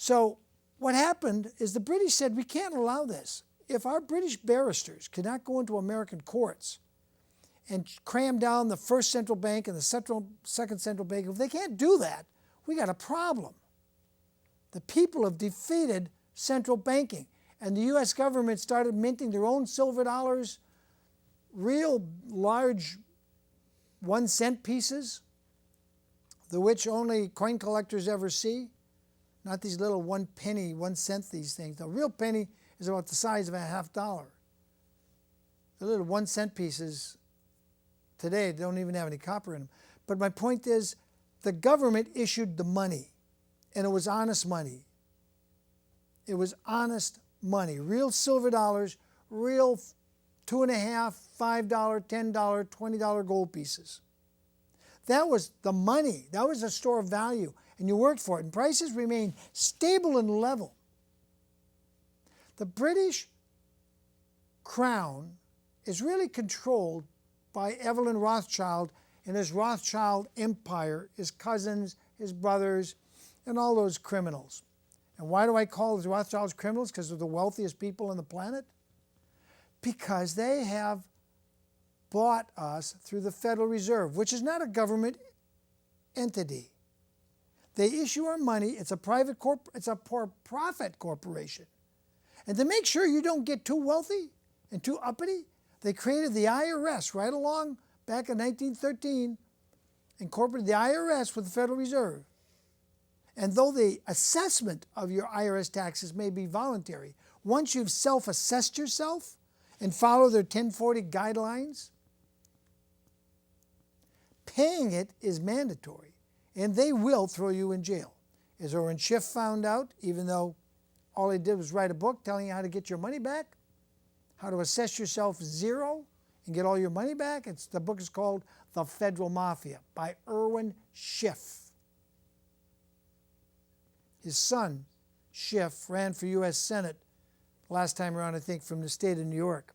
So what happened is the British said, we can't allow this. If our British barristers cannot go into American courts and cram down the first central bank and the second central bank, if they can't do that, we got a problem. The people have defeated central banking, and the U.S. government started minting their own silver dollars, real large 1-cent pieces, the which only coin collectors ever see, not these little 1 penny, 1 cent, these things. The real penny is about the size of a $50. The little 1 cent pieces today don't even have any copper in them. But my point is, the government issued the money, and it was honest money. It was honest money, real silver dollars, real $2.50, $5, $10, $20 gold pieces. That was the money. That was a store of value, and you worked for it. And prices remained stable and level. The British crown is really controlled by Evelyn Rothschild and his Rothschild empire, his cousins, his brothers, and all those criminals. And why do I call the Rothschilds criminals? Because they're the wealthiest people on the planet? Because they have bought us through the Federal Reserve, which is not a government entity. They issue our money. It's a for-profit corporation. And to make sure you don't get too wealthy and too uppity, they created the IRS right along back in 1913, incorporated the IRS with the Federal Reserve. And though the assessment of your IRS taxes may be voluntary, once you've self-assessed yourself and follow their 1040 guidelines, paying it is mandatory, and they will throw you in jail. As Oren Schiff found out, even though all he did was write a book telling you how to get your money back, how to assess yourself zero and get all your money back. The book is called The Federal Mafia by Oren Schiff. His son, Schiff, ran for U.S. Senate last time around, I think, from the state of New York.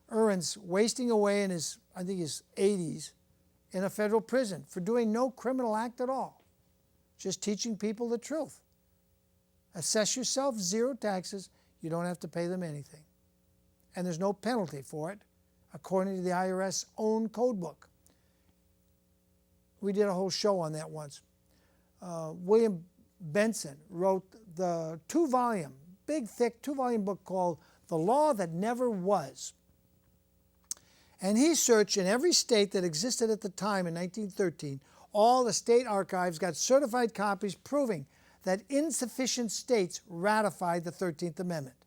Oren's wasting away in his 80s in a federal prison for doing no criminal act at all, just teaching people the truth. Assess yourself, zero taxes, you don't have to pay them anything. And there's no penalty for it, according to the IRS own code book. We did a whole show on that once. William Benson wrote the big, thick, 2-volume book called The Law That Never Was. And he searched in every state that existed at the time in 1913. All the state archives got certified copies proving that insufficient states ratified the 13th Amendment.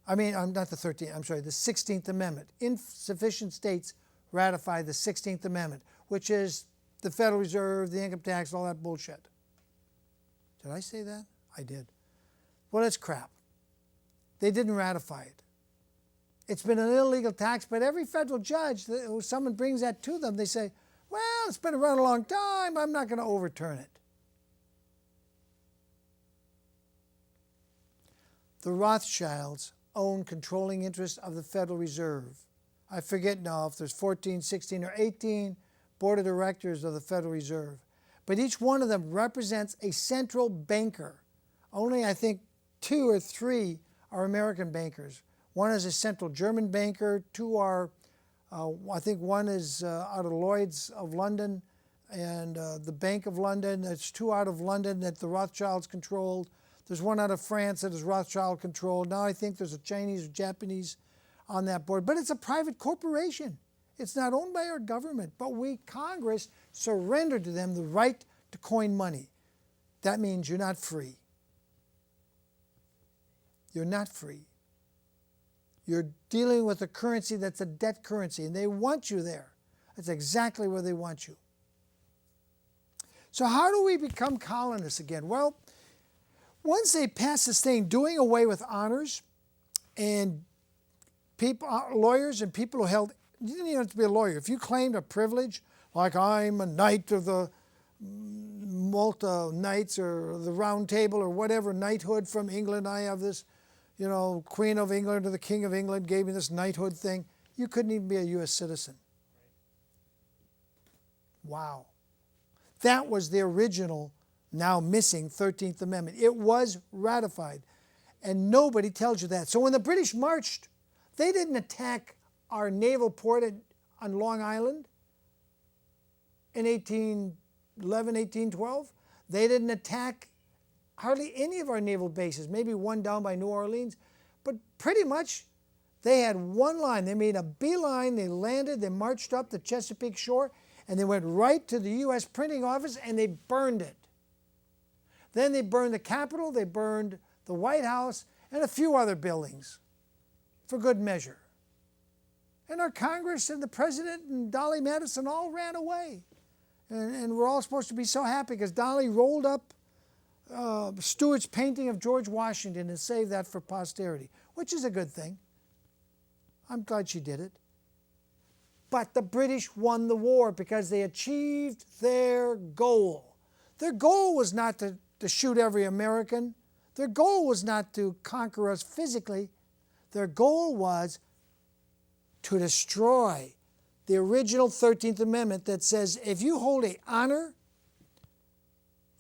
The 16th Amendment. Insufficient states ratified the 16th Amendment, which is the Federal Reserve, the income tax, all that bullshit. Did I say that? I did. Well, it's crap. They didn't ratify it. It's been an illegal tax, but every federal judge, someone brings that to them, they say, well, it's been around a long time, I'm not going to overturn it. The Rothschilds own controlling interest of the Federal Reserve. I forget now if there's 14, 16, or 18 board of directors of the Federal Reserve. But each one of them represents a central banker. Only, I think, 2 or 3 are American bankers. One is a central German banker. 2 are, I think one is out of Lloyd's of London and the Bank of London. There's 2 out of London that the Rothschilds controlled. There's 1 out of France that is Rothschild controlled. Now I think there's a Chinese or Japanese on that board. But it's a private corporation. It's not owned by our government. But we, Congress, surrendered to them the right to coin money. That means you're not free. You're not free. You're dealing with a currency that's a debt currency, and they want you there. That's exactly where they want you. So how do we become colonists again? Well, once they pass this thing doing away with honors and people, lawyers and people who held, you didn't even have to be a lawyer. If you claimed a privilege, like I'm a knight of the Malta Knights or the Round Table or whatever, knighthood from England, I have this, Queen of England or the King of England gave me this knighthood thing. You couldn't even be a U.S. citizen. Wow. That was the original now missing 13th Amendment. It was ratified, and nobody tells you that. So when the British marched, they didn't attack our naval port on Long Island in 1811, 1812. They didn't attack hardly any of our naval bases, maybe one down by New Orleans, but pretty much they had one line. They made a beeline, they landed, they marched up the Chesapeake shore, and they went right to the U.S. printing office and they burned it. Then they burned the Capitol, they burned the White House, and a few other buildings for good measure. And our Congress and the President and Dolly Madison all ran away. And we're all supposed to be so happy because Dolly rolled up Stewart's painting of George Washington and saved that for posterity, which is a good thing. I'm glad she did it. But the British won the war because they achieved their goal. Their goal was not to shoot every American. Their goal was not to conquer us physically. Their goal was to destroy the original 13th Amendment that says if you hold an honor,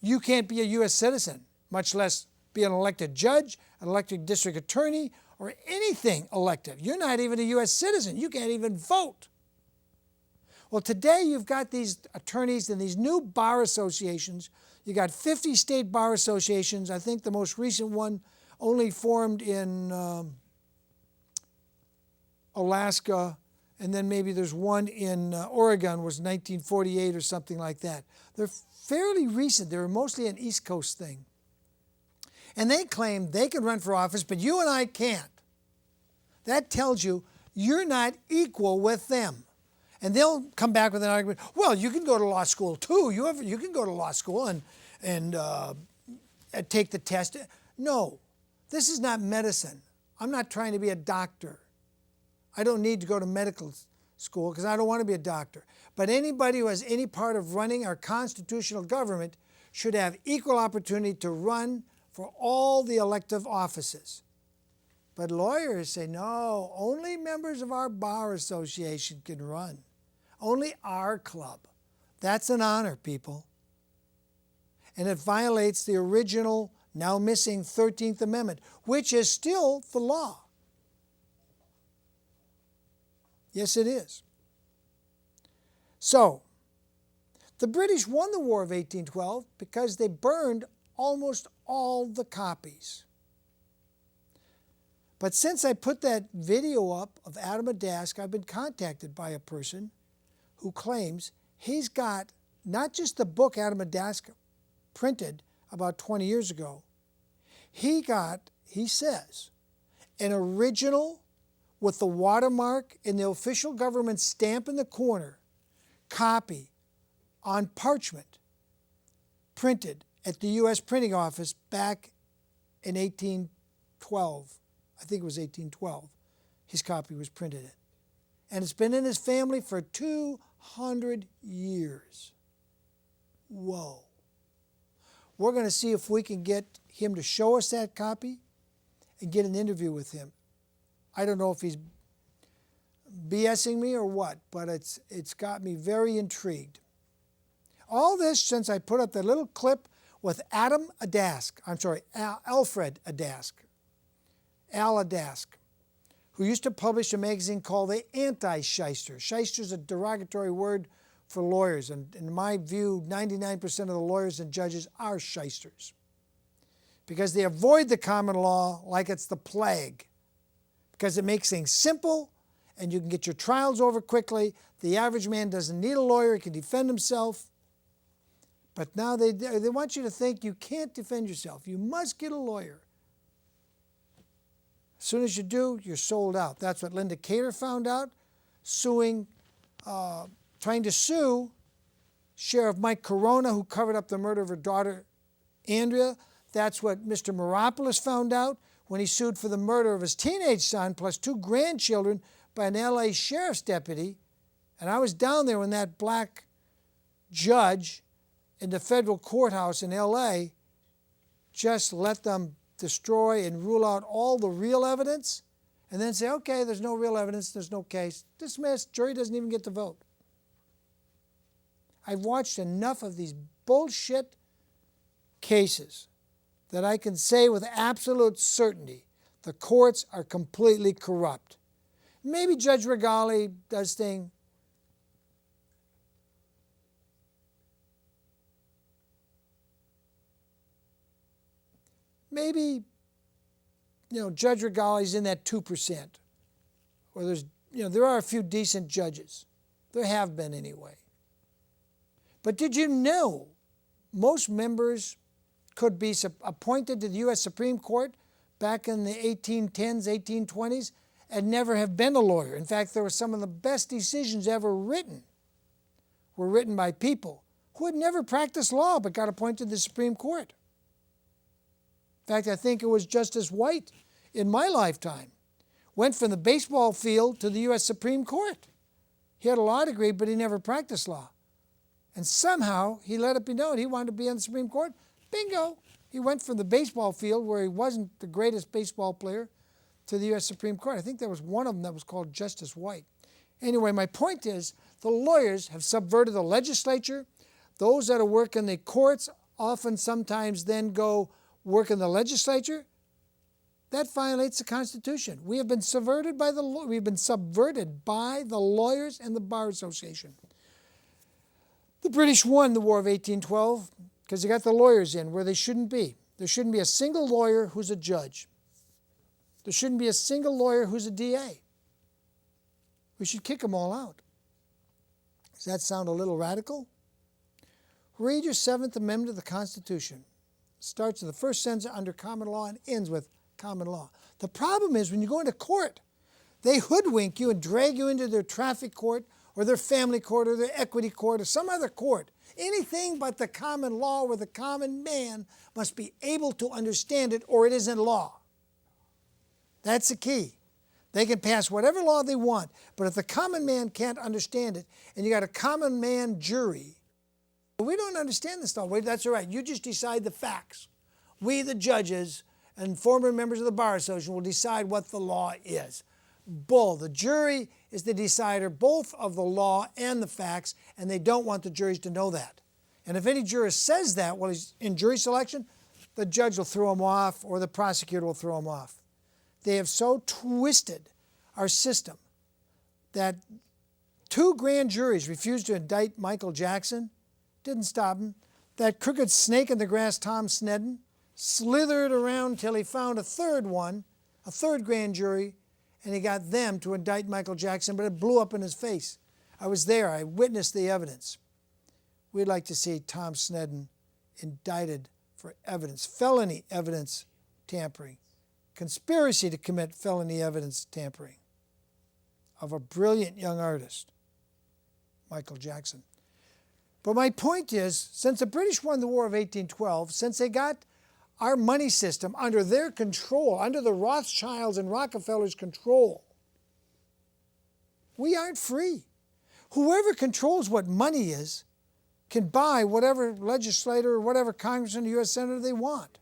you can't be a U.S. citizen, much less be an elected judge, an elected district attorney, or anything elected. You're not even a U.S. citizen. You can't even vote. Well, today you've got these attorneys and these new bar associations. You got 50 state bar associations. I think the most recent one only formed in Alaska, and then maybe there's one in Oregon, was 1948 or something like that. They're fairly recent. They're mostly an East Coast thing. And they claim they can run for office, but you and I can't. That tells you you're not equal with them. And they'll come back with an argument, well, you can go to law school too. You can go to law school and take the test. No, this is not medicine. I'm not trying to be a doctor. I don't need to go to medical school because I don't want to be a doctor. But anybody who has any part of running our constitutional government should have equal opportunity to run for all the elective offices. But lawyers say, no, only members of our bar association can run. Only our club. That's an honor, people. And it violates the original, now missing 13th Amendment, which is still the law. Yes, it is. So, the British won the War of 1812 because they burned almost all the copies. But since I put that video up of Adam Adask, I've been contacted by a person who claims he's got not just the book Adam Adask printed about 20 years ago, he says, an original with the watermark and the official government stamp in the corner, copy on parchment, printed at the U.S. printing office back in 1812. I think it was 1812. His copy was printed in. And it's been in his family for 200 years. Whoa. We're going to see if we can get him to show us that copy and get an interview with him. I don't know if he's BSing me or what, but it's got me very intrigued. All this since I put up that little clip with Alfred Adask, Al Adask, who used to publish a magazine called The Anti-Shyster. Shyster is a derogatory word for lawyers, and in my view, 99% of the lawyers and judges are shysters because they avoid the common law like it's the plague, because it makes things simple and you can get your trials over quickly. The average man doesn't need a lawyer, he can defend himself. But now they want you to think you can't defend yourself. You must get a lawyer. As soon as you do, you're sold out. That's what Linda Cater found out, trying to sue Sheriff Mike Corona, who covered up the murder of her daughter, Andrea. That's what Mr. Meropoulos found out when he sued for the murder of his teenage son plus 2 grandchildren by an L.A. sheriff's deputy. And I was down there when that black judge in the federal courthouse in L.A. just let them destroy and rule out all the real evidence and then say, okay, there's no real evidence, there's no case, dismissed, jury doesn't even get to vote. I've watched enough of these bullshit cases that I can say with absolute certainty the courts are completely corrupt. Maybe Judge Regali does things. Maybe, Judge Regali's in that 2%. Or there are a few decent judges. There have been anyway. But did you know most members could be appointed to the U.S. Supreme Court back in the 1810s, 1820s, and never have been a lawyer? In fact, there were some of the best decisions ever written were written by people who had never practiced law but got appointed to the Supreme Court. In fact, I think it was Justice White in my lifetime went from the baseball field to the U.S. Supreme Court. He had a law degree, but he never practiced law. And somehow he let it be known he wanted to be on the Supreme Court. Bingo! He went from the baseball field, where he wasn't the greatest baseball player, to the U.S. Supreme Court. I think there was one of them that was called Justice White. Anyway, my point is the lawyers have subverted the legislature. Those that work in the courts often sometimes then go work in the legislature. That violates the Constitution. We have been subverted by the lawyers and the Bar Association. The British won the War of 1812 because they got the lawyers in where they shouldn't be. There shouldn't be a single lawyer who's a judge. There shouldn't be a single lawyer who's a DA. We should kick them all out. Does that sound a little radical? Read your 7th Amendment of the Constitution. It starts in the first sentence under common law and ends with common law. The problem is when you go into court, they hoodwink you and drag you into their traffic court or their family court or their equity court or some other court. Anything but the common law where the common man must be able to understand it or it isn't law. That's the key. They can pass whatever law they want, but if the common man can't understand it and you got a common man jury, we don't understand this law. Wait, that's all right. You just decide the facts. We, the judges and former members of the Bar Association, will decide what the law is. Bull. The jury is the decider both of the law and the facts, and they don't want the juries to know that. And if any jurist says that while he's in jury selection, the judge will throw him off or the prosecutor will throw him off. They have so twisted our system that 2 grand juries refused to indict Michael Jackson. Didn't stop him. That crooked snake in the grass, Tom Sneddon, slithered around till he found a third grand jury, and he got them to indict Michael Jackson, but it blew up in his face. I was there. I witnessed the evidence. We'd like to see Tom Sneddon indicted for evidence, felony evidence tampering, conspiracy to commit felony evidence tampering of a brilliant young artist, Michael Jackson. But my point is, since the British won the War of 1812, since they got our money system under their control, under the Rothschilds and Rockefellers' control, we aren't free. Whoever controls what money is can buy whatever legislator or whatever congressman or U.S. senator they want.